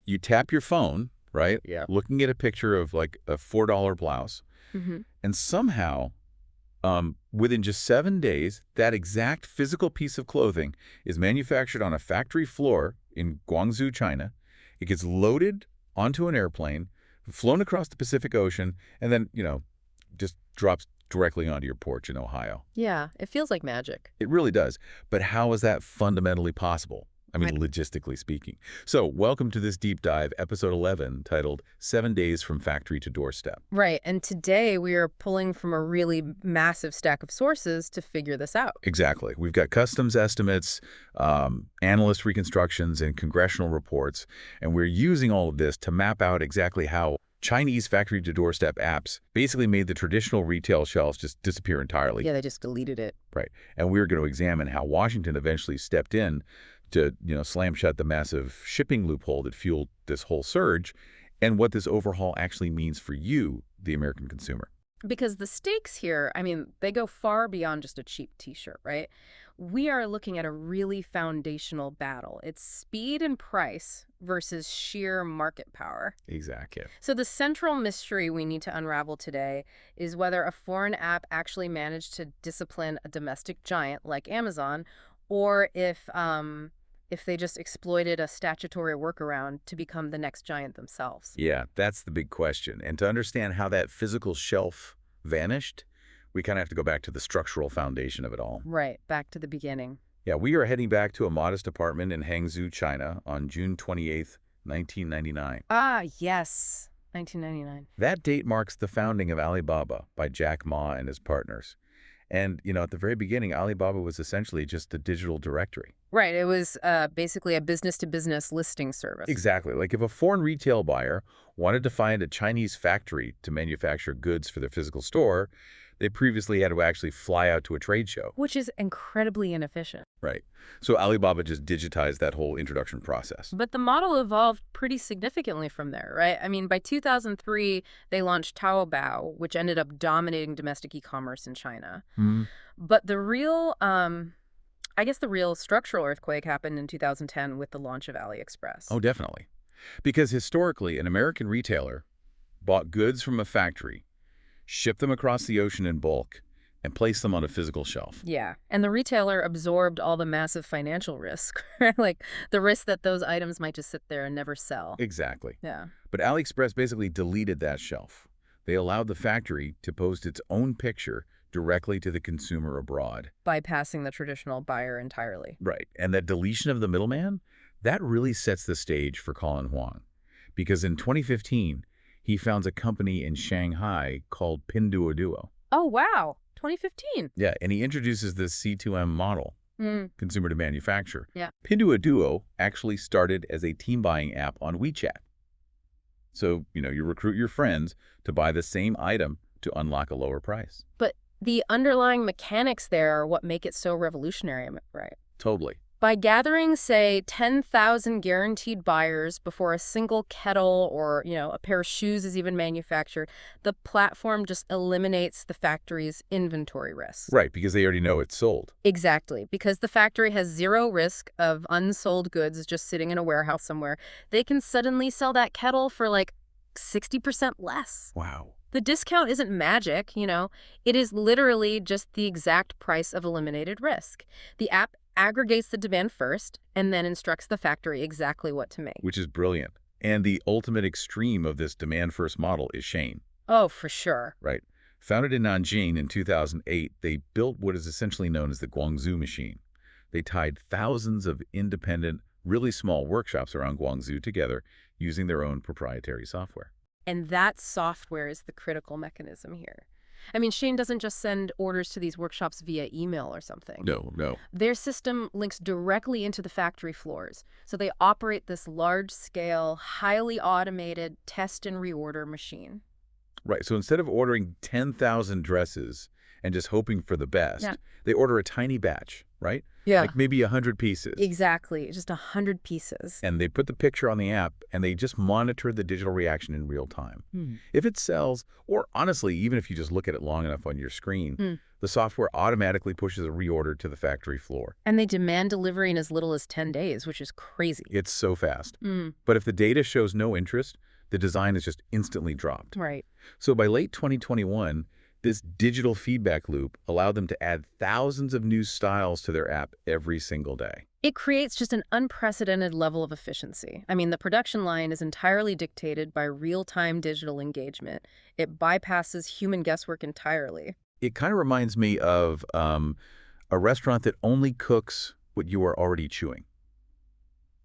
you tap your phone, right? Yeah. Looking at a picture of like a $4 blouse, Mm-hmm. and somehow, within just 7 days, that exact physical piece of clothing is manufactured on a factory floor in Guangzhou, China. It gets loaded onto an airplane, flown across the Pacific Ocean, and then, just drops directly onto your porch in Ohio. Yeah, it feels like magic. It really does. But how is that fundamentally possible? I mean, logistically speaking. So, welcome to this deep dive, episode 11, titled 7 Days from Factory to Doorstep. Right, and today we are pulling from a really massive stack of sources to figure this out. Exactly. We've got customs estimates, analyst reconstructions, and congressional reports, and we're using all of this to map out exactly how Chinese factory-to-doorstep apps basically made the traditional retail shelves just disappear entirely. Yeah, they just deleted it. Right. And we're going to examine how Washington eventually stepped in to, slam shut the massive shipping loophole that fueled this whole surge, and what this overhaul actually means for you, the American consumer. Because the stakes here, I mean, they go far beyond just a cheap T-shirt, right? We are looking at a really foundational battle. It's speed and price versus sheer market power. Exactly. So the central mystery we need to unravel today is whether a foreign app actually managed to discipline a domestic giant like Amazon, or if they just exploited a statutory workaround to become the next giant themselves. Yeah, that's the big question. And to understand how that physical shelf vanished, we kind of have to go back to the structural foundation of it all. Right, back to the beginning. Yeah, we are heading back to a modest apartment in Hangzhou, China on June 28th, 1999. Ah, yes, 1999. That date marks the founding of Alibaba by Jack Ma and his partners. And, at the very beginning, Alibaba was essentially just a digital directory. Right, it was basically a business-to-business listing service. Exactly. Like if a foreign retail buyer wanted to find a Chinese factory to manufacture goods for their physical store, they previously had to actually fly out to a trade show. Which is incredibly inefficient. Right. So Alibaba just digitized that whole introduction process. But the model evolved pretty significantly from there, right? I mean, by 2003, they launched Taobao, which ended up dominating domestic e-commerce in China. But the real, I guess the real structural earthquake happened in 2010 with the launch of AliExpress. Oh, definitely. Because historically, an American retailer bought goods from a factory, shipped them across the ocean in bulk, and placed them on a physical shelf. Yeah, and the retailer absorbed all the massive financial risk, like the risk that those items might just sit there and never sell. Exactly. Yeah. But AliExpress basically deleted that shelf. They allowed the factory to post its own picture directly to the consumer abroad. Bypassing the traditional buyer entirely. Right. And that deletion of the middleman, that really sets the stage for Colin Huang. Because in 2015, he founds a company in Shanghai called Pinduoduo. Oh, wow. 2015. Yeah, and he introduces this C2M model, consumer to manufacturer. Yeah. Pinduoduo actually started as a team buying app on WeChat. So, you recruit your friends to buy the same item to unlock a lower price. But the underlying mechanics there are what make it so revolutionary, right? Totally. By gathering, say, 10,000 guaranteed buyers before a single kettle or, a pair of shoes is even manufactured, the platform just eliminates the factory's inventory risk. Right, because they already know it's sold. Exactly. Because the factory has zero risk of unsold goods just sitting in a warehouse somewhere. They can suddenly sell that kettle for like 60% less. Wow. The discount isn't magic, It is literally just the exact price of eliminated risk. The app aggregates the demand first and then instructs the factory exactly what to make. Which is brilliant. And the ultimate extreme of this demand-first model is Shein. Oh, for sure. Right. Founded in Nanjing in 2008, they built what is essentially known as the Guangzhou machine. They tied thousands of independent, really small workshops around Guangzhou together using their own proprietary software. And that software is the critical mechanism here. I mean, Shein doesn't just send orders to these workshops via email or something. No. Their system links directly into the factory floors. So they operate this large-scale, highly automated test and reorder machine. Right. So instead of ordering 10,000 dresses and just hoping for the best, they order a tiny batch, right? Yeah. Like maybe 100 pieces. Exactly. Just 100 pieces. And they put the picture on the app, and they just monitor the digital reaction in real time. If it sells, or honestly, even if you just look at it long enough on your screen, the software automatically pushes a reorder to the factory floor. And they demand delivery in as little as 10 days, which is crazy. It's so fast. But if the data shows no interest, the design is just instantly dropped. Right. So by late 2021, this digital feedback loop allowed them to add thousands of new styles to their app every single day. It creates just an unprecedented level of efficiency. I mean, the production line is entirely dictated by real-time digital engagement. It bypasses human guesswork entirely. It kind of reminds me of a restaurant that only cooks what you are already chewing.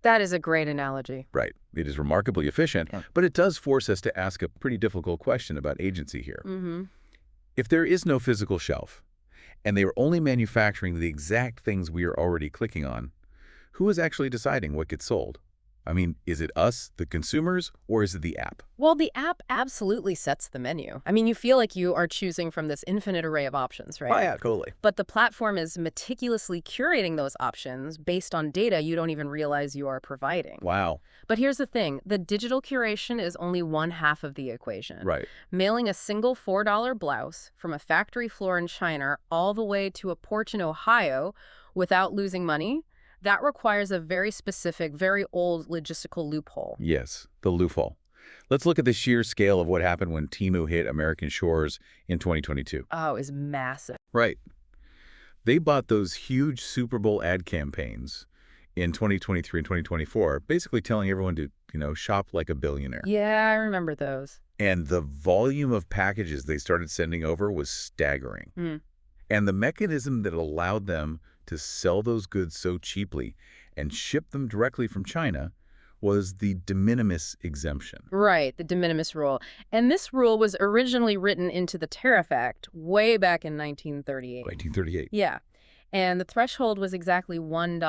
That is a great analogy. Right. It is remarkably efficient, but it does force us to ask a pretty difficult question about agency here. If there is no physical shelf, and they are only manufacturing the exact things we are already clicking on, who is actually deciding what gets sold? I mean, is it us, the consumers, or is it the app? Well, the app absolutely sets the menu. I mean, you feel like you are choosing from this infinite array of options, right? Oh, yeah, totally. But the platform is meticulously curating those options based on data you don't even realize you are providing. Wow. But here's the thing. The digital curation is only one half of the equation. Right. Mailing a single $4 blouse from a factory floor in China all the way to a porch in Ohio without losing money, that requires a very specific, very old logistical loophole. Yes, the loophole. Let's look at the sheer scale of what happened when Temu hit American shores in 2022. Oh, it's massive. Right. They bought those huge Super Bowl ad campaigns in 2023 and 2024, basically telling everyone to, shop like a billionaire. Yeah, I remember those. And the volume of packages they started sending over was staggering. And the mechanism that allowed them to sell those goods so cheaply and ship them directly from China was the de minimis exemption. Right, the de minimis rule. And this rule was originally written into the Tariff Act way back in 1938. 1938. Yeah. And the threshold was exactly $1.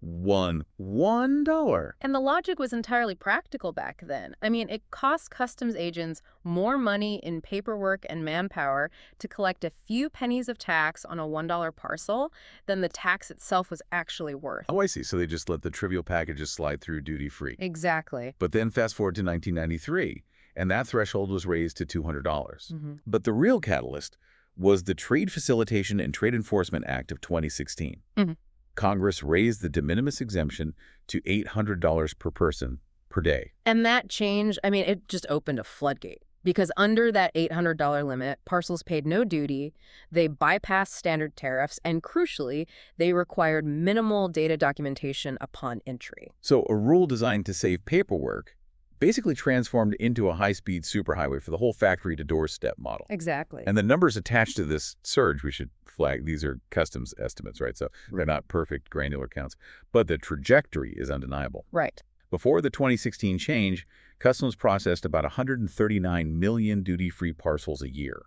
$1. And the logic was entirely practical back then. I mean, it cost customs agents more money in paperwork and manpower to collect a few pennies of tax on a $1 parcel than the tax itself was actually worth. Oh, I see. So they just let the trivial packages slide through duty-free. Exactly. But then fast forward to 1993, and that threshold was raised to $200. But the real catalyst was the Trade Facilitation and Trade Enforcement Act of 2016. Congress raised the de minimis exemption to $800 per person per day. And that change, I mean, it just opened a floodgate. Because under that $800 limit, parcels paid no duty, they bypassed standard tariffs, and crucially, they required minimal data documentation upon entry. So a rule designed to save paperwork basically transformed into a high-speed superhighway for the whole factory-to-doorstep model. Exactly. And the numbers attached to this surge, we should flag, these are customs estimates, right? So they're not perfect granular counts, but the trajectory is undeniable. Right. Before the 2016 change, customs processed about 139 million duty-free parcels a year.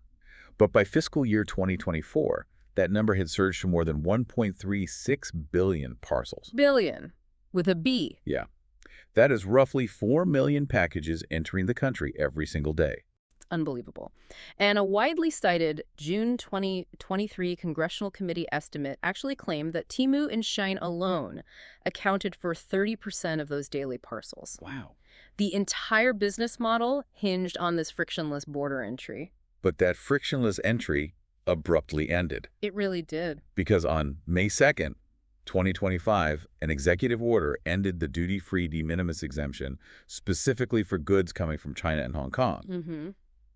But by fiscal year 2024, that number had surged to more than 1.36 billion parcels. Billion, with a B. Yeah. That is roughly 4 million packages entering the country every single day. It's unbelievable. And a widely cited June 2023 Congressional Committee estimate actually claimed that Temu and Shein alone accounted for 30% of those daily parcels. Wow. The entire business model hinged on this frictionless border entry. But that frictionless entry abruptly ended. It really did. Because on May 2nd, 2025, an executive order ended the duty-free de minimis exemption specifically for goods coming from China and Hong Kong.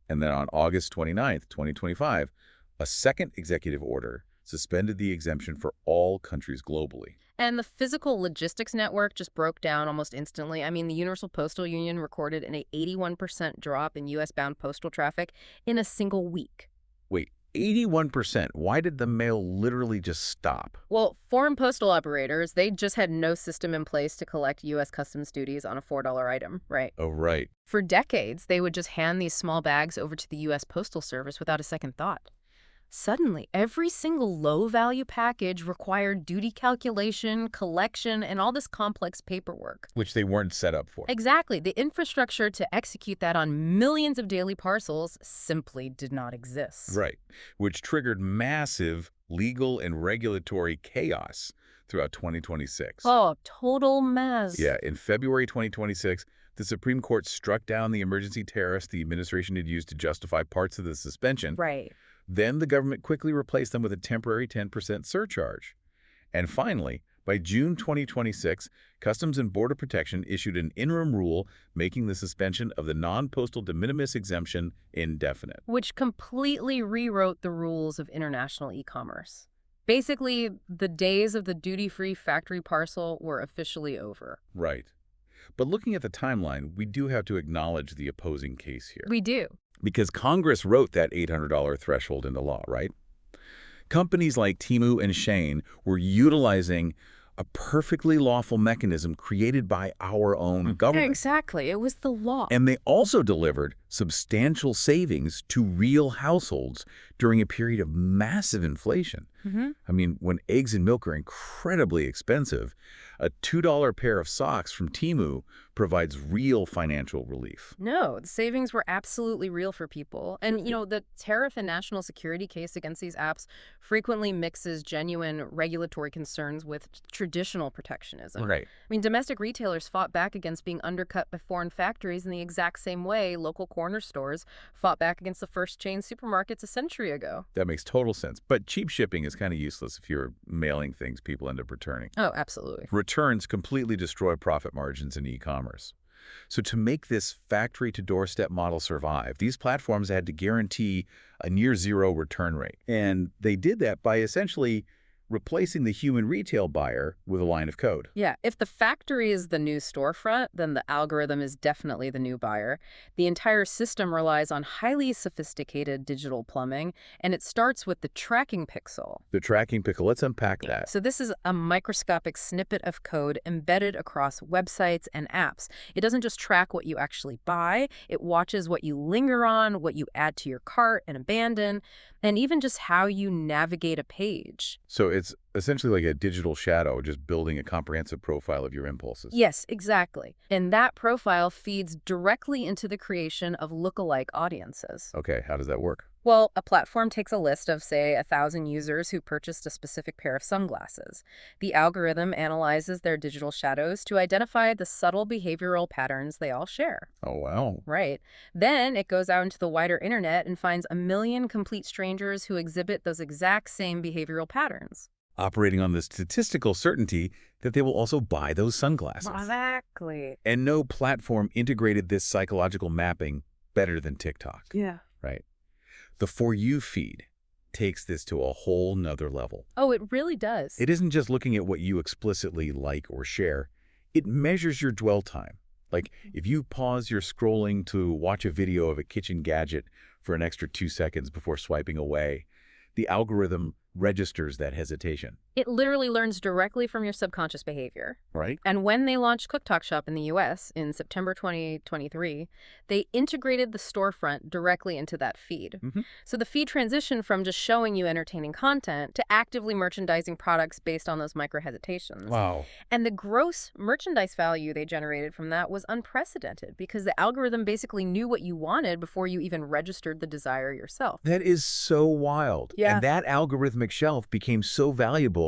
And then on August 29th, 2025, a second executive order suspended the exemption for all countries globally. And the physical logistics network just broke down almost instantly. I mean, the Universal Postal Union recorded an 81% drop in U.S.-bound postal traffic in a single week. Wait. 81%. Why did the mail literally just stop? Well, foreign postal operators, they just had no system in place to collect U.S. customs duties on a $4 item, right? Oh, right. For decades, they would just hand these small bags over to the U.S. Postal Service without a second thought. Suddenly, every single low-value package required duty calculation, collection, and all this complex paperwork. Which they weren't set up for. Exactly. The infrastructure to execute that on millions of daily parcels simply did not exist. Right. Which triggered massive legal and regulatory chaos throughout 2026. Oh, total mess. Yeah, in February 2026, the Supreme Court struck down the emergency tariffs the administration had used to justify parts of the suspension. Right. Then the government quickly replaced them with a temporary 10% surcharge. And finally, by June 2026, Customs and Border Protection issued an interim rule making the suspension of the non-postal de minimis exemption indefinite. Which completely rewrote the rules of international e-commerce. Basically, the days of the duty-free factory parcel were officially over. Right. But looking at the timeline, we do have to acknowledge the opposing case here. We do. Because Congress wrote that $800 threshold into law, right? Companies like Temu and Shein were utilizing a perfectly lawful mechanism created by our own government. Exactly. It was the law. And they also delivered substantial savings to real households during a period of massive inflation. I mean, when eggs and milk are incredibly expensive, a $2 pair of socks from Temu provides real financial relief. No, the savings were absolutely real for people. And, the tariff and national security case against these apps frequently mixes genuine regulatory concerns with traditional protectionism. Right. I mean, domestic retailers fought back against being undercut by foreign factories in the exact same way local corner stores fought back against the first chain supermarkets a century ago. That makes total sense. But cheap shipping is kind of useless if you're mailing things people end up returning. Oh, absolutely. Returns completely destroy profit margins in e-commerce. So to make this factory-to-doorstep model survive, these platforms had to guarantee a near-zero return rate. And they did that by essentially replacing the human retail buyer with a line of code. Yeah, if the factory is the new storefront, then the algorithm is definitely the new buyer. The entire system relies on highly sophisticated digital plumbing, and it starts with the tracking pixel. The tracking pixel, let's unpack that. So this is a microscopic snippet of code embedded across websites and apps. It doesn't just track what you actually buy, it watches what you linger on, what you add to your cart and abandon, and even just how you navigate a page. So it's essentially like a digital shadow, just building a comprehensive profile of your impulses. Yes, exactly. And that profile feeds directly into the creation of lookalike audiences. Okay, how does that work? Well, a platform takes a list of, say, 1,000 users who purchased a specific pair of sunglasses. The algorithm analyzes their digital shadows to identify the subtle behavioral patterns they all share. Oh, wow. Right. Then it goes out into the wider internet and finds 1 million complete strangers who exhibit those exact same behavioral patterns. Operating on the statistical certainty that they will also buy those sunglasses. Exactly. And no platform integrated this psychological mapping better than TikTok. Yeah. Right. The For You feed takes this to a whole nother level. Oh, it really does. It isn't just looking at what you explicitly like or share. It measures your dwell time. Like, if you pause your scrolling to watch a video of a kitchen gadget for an extra 2 seconds before swiping away, the algorithm registers that hesitation. It literally learns directly from your subconscious behavior. Right? And when they launched Cook Talk Shop in the U.S. in September 2023, they integrated the storefront directly into that feed. So the feed transitioned from just showing you entertaining content to actively merchandising products based on those micro-hesitations. Wow. And the gross merchandise value they generated from that was unprecedented because the algorithm basically knew what you wanted before you even registered the desire yourself. That is so wild. Yeah. And that algorithmic shelf became so valuable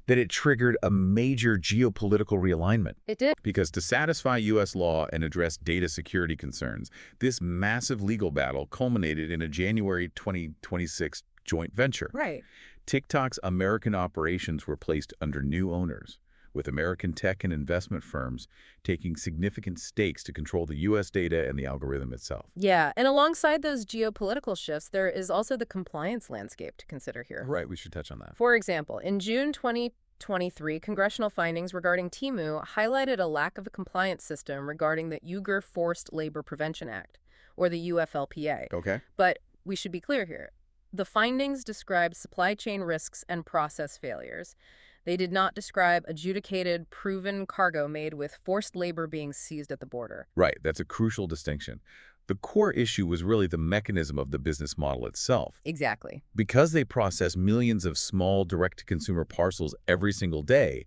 that it triggered a major geopolitical realignment. It did. Because to satisfy U.S. law and address data security concerns, this massive legal battle culminated in a January 2026 joint venture. Right. TikTok's American operations were placed under new owners, with American tech and investment firms taking significant stakes to control the U.S. data and the algorithm itself. Yeah, and alongside those geopolitical shifts, there is also the compliance landscape to consider here. Right, we should touch on that. For example, in June 2023, congressional findings regarding Temu highlighted a lack of a compliance system regarding the Uyghur Forced Labor Prevention Act, or the UFLPA. Okay. But we should be clear here. The findings describe supply chain risks and process failures. They did not describe adjudicated, proven cargo made with forced labor being seized at the border. Right, that's a crucial distinction. The core issue was really the mechanism of the business model itself. Exactly. Because they process millions of small direct-to-consumer parcels every single day,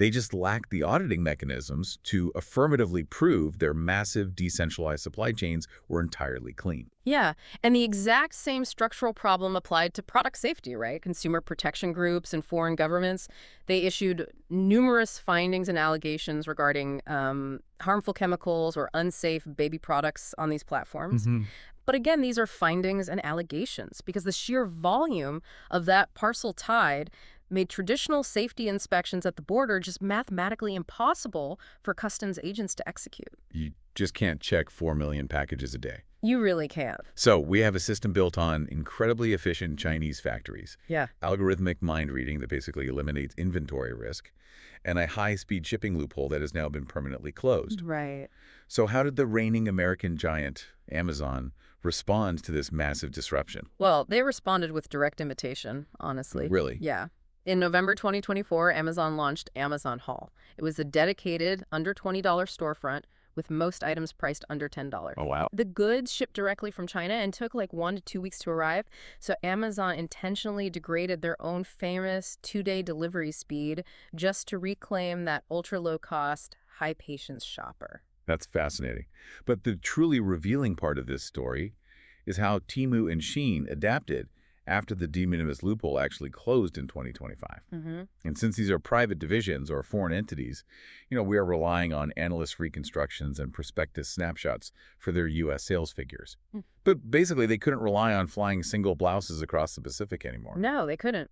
They just lack the auditing mechanisms to affirmatively prove their massive decentralized supply chains were entirely clean. Yeah, and the exact same structural problem applied to product safety, right? Consumer protection groups and foreign governments, they issued numerous findings and allegations regarding harmful chemicals or unsafe baby products on these platforms. But again, these are findings and allegations because the sheer volume of that parcel tide made traditional safety inspections at the border just mathematically impossible for customs agents to execute. You just can't check 4 million packages a day. You really can't. So we have a system built on incredibly efficient Chinese factories, Yeah. algorithmic mind reading that basically eliminates inventory risk, and a high-speed shipping loophole that has now been permanently closed. Right. So how did the reigning American giant, Amazon, respond to this massive disruption? Well, they responded with direct imitation, honestly. Really? Yeah. In November 2024, Amazon launched Amazon Haul. It was a dedicated, under $20 storefront with most items priced under $10. Oh, wow. The goods shipped directly from China and took like 1 to 2 weeks to arrive. So Amazon intentionally degraded their own famous 2-day delivery speed just to reclaim that ultra-low-cost, high-patience shopper. That's fascinating. But the truly revealing part of this story is how Temu and Shein adapted after the de minimis loophole actually closed in 2025. And since these are private divisions or foreign entities, we are relying on analyst reconstructions and prospectus snapshots for their U.S. sales figures. But basically, they couldn't rely on flying single blouses across the Pacific anymore. No, they couldn't.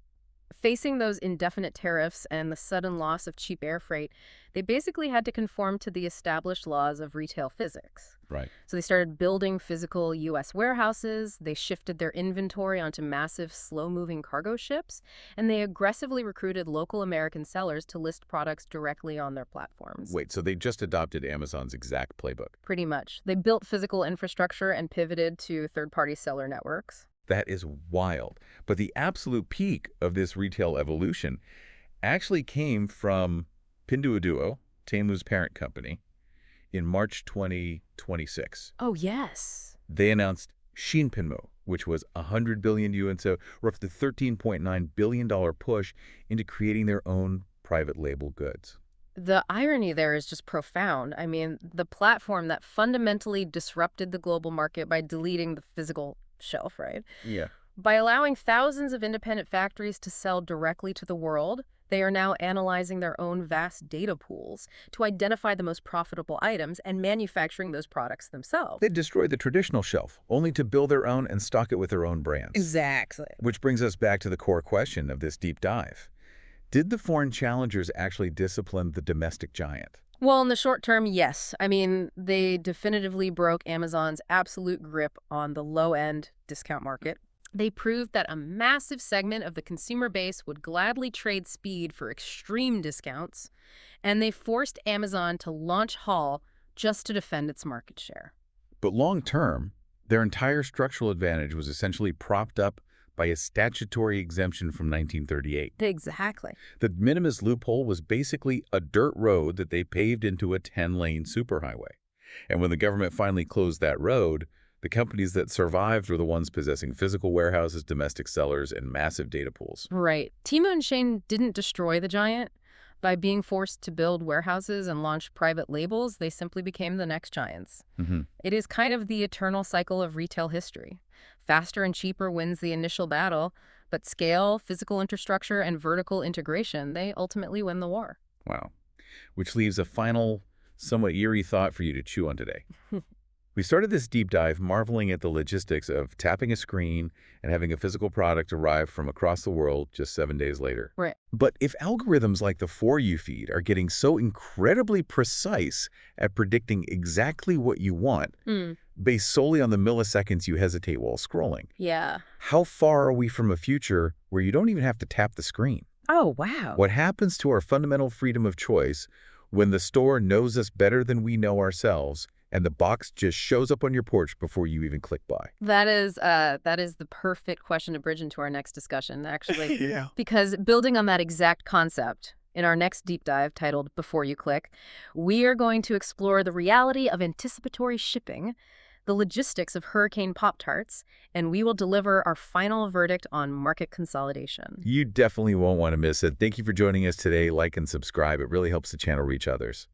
Facing those indefinite tariffs and the sudden loss of cheap air freight, they basically had to conform to the established laws of retail physics. Right. So they started building physical U.S. warehouses, they shifted their inventory onto massive, slow-moving cargo ships, and they aggressively recruited local American sellers to list products directly on their platforms. Wait, so they just adopted Amazon's exact playbook? Pretty much. They built physical infrastructure and pivoted to third-party seller networks. That is wild. But the absolute peak of this retail evolution actually came from Pinduoduo, Temu's parent company, in March 2026. Oh, yes. They announced Shein Pinmo, which was 100 billion yuan, so roughly $13.9 billion push into creating their own private label goods. The irony there is just profound. I mean, the platform that fundamentally disrupted the global market by deleting the physical shelf, right? Yeah. By allowing thousands of independent factories to sell directly to the world, they are now analyzing their own vast data pools to identify the most profitable items and manufacturing those products themselves. They destroyed the traditional shelf, only to build their own and stock it with their own brands. Exactly. Which brings us back to the core question of this deep dive. Did the foreign challengers actually discipline the domestic giant? Well, in the short term, yes. I mean, they definitively broke Amazon's absolute grip on the low-end discount market. They proved that a massive segment of the consumer base would gladly trade speed for extreme discounts, and they forced Amazon to launch Haul just to defend its market share. But long term, their entire structural advantage was essentially propped up by a statutory exemption from 1938. Exactly. The de minimis loophole was basically a dirt road that they paved into a 10-lane superhighway. And when the government finally closed that road, the companies that survived were the ones possessing physical warehouses, domestic sellers, and massive data pools. Right. Temu and Shein didn't destroy the giant. By being forced to build warehouses and launch private labels, they simply became the next giants. It is kind of the eternal cycle of retail history. Faster and cheaper wins the initial battle, but scale, physical infrastructure, and vertical integration, they ultimately win the war. Wow. Which leaves a final, somewhat eerie thought for you to chew on today. We started this deep dive marveling at the logistics of tapping a screen and having a physical product arrive from across the world just 7 days later. Right. But if algorithms like the For You feed are getting so incredibly precise at predicting exactly what you want, based solely on the milliseconds you hesitate while scrolling, Yeah. how far are we from a future where you don't even have to tap the screen? Oh, wow. What happens to our fundamental freedom of choice when the store knows us better than we know ourselves and the box just shows up on your porch before you even click buy? That is the perfect question to bridge into our next discussion, actually. Yeah. Because building on that exact concept, in our next deep dive titled Before You Click, we are going to explore the reality of anticipatory shipping, the logistics of Hurricane Pop-Tarts, and we will deliver our final verdict on market consolidation. You definitely won't want to miss it. Thank you for joining us today. Like and subscribe. It really helps the channel reach others.